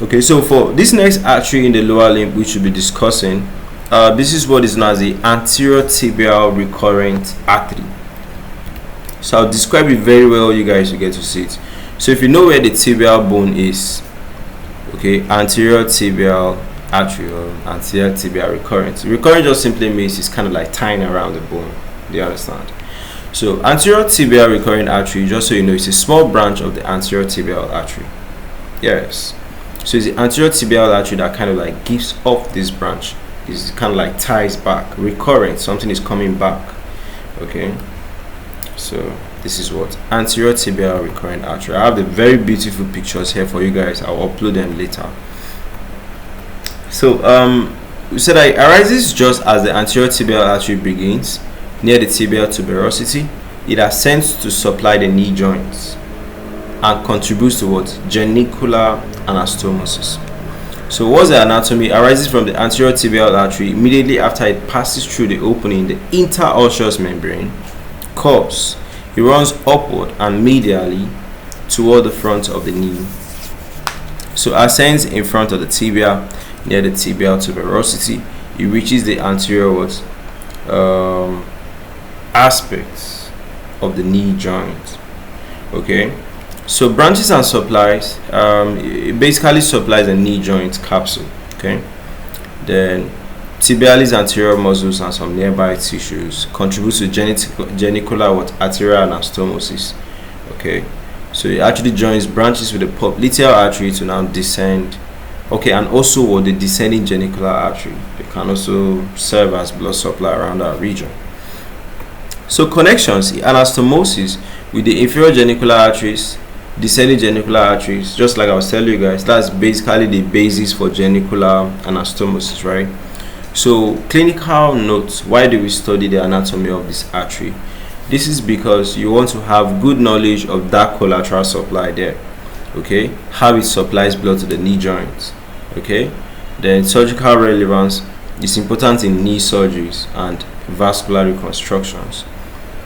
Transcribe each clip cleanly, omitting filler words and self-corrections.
Okay, so for this next artery in the lower limb we should be discussing, this is what is known as the anterior tibial recurrent artery. So I'll describe it very well, you guys will get to see it. So if you know where the tibial bone is, okay, anterior tibial artery or anterior tibial recurrent. Recurrent just simply means it's kind of like tying around the bone. Do you understand? So anterior tibial recurrent artery, just so you know, it's a small branch of the anterior tibial artery. Yes. So it's the anterior tibial artery that kind of like gives off this branch. It's kind of like ties back. Recurrent, something is coming back. Okay. So this is what anterior tibial recurrent artery. I have the very beautiful pictures here for you guys. I'll upload them later. So we said that it arises just as the anterior tibial artery begins near the tibial tuberosity. It ascends to supply the knee joints and contributes to what? Genicular anastomosis. So what's the anatomy? It arises from the anterior tibial artery immediately after it passes through the opening in the interosseous membrane. Curves. It runs upward and medially toward the front of the knee. So ascends in front of the tibia near the tibial tuberosity. It reaches the anterior aspects of the knee joint. Okay, so branches and supplies, it basically supplies the knee joint capsule. Okay, then tibialis anterior muscles and some nearby tissues contribute to genicular arterial anastomosis. Okay, so it actually joins branches with the popliteal artery to now descend. Okay, and also what the descending genicular artery, they can also serve as blood supply around that region. So connections, anastomosis with the inferior genicular arteries, descending genicular arteries, just like I was telling you guys, that's basically the basis for genicular anastomosis, right? So clinical notes, why do we study the anatomy of this artery? This is because you want to have good knowledge of that collateral supply there, okay, how it supplies blood to the knee joints. Okay, then surgical relevance is important in knee surgeries and vascular reconstructions.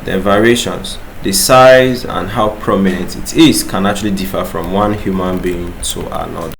The variations, the size and how prominent it is can actually differ from one human being to another.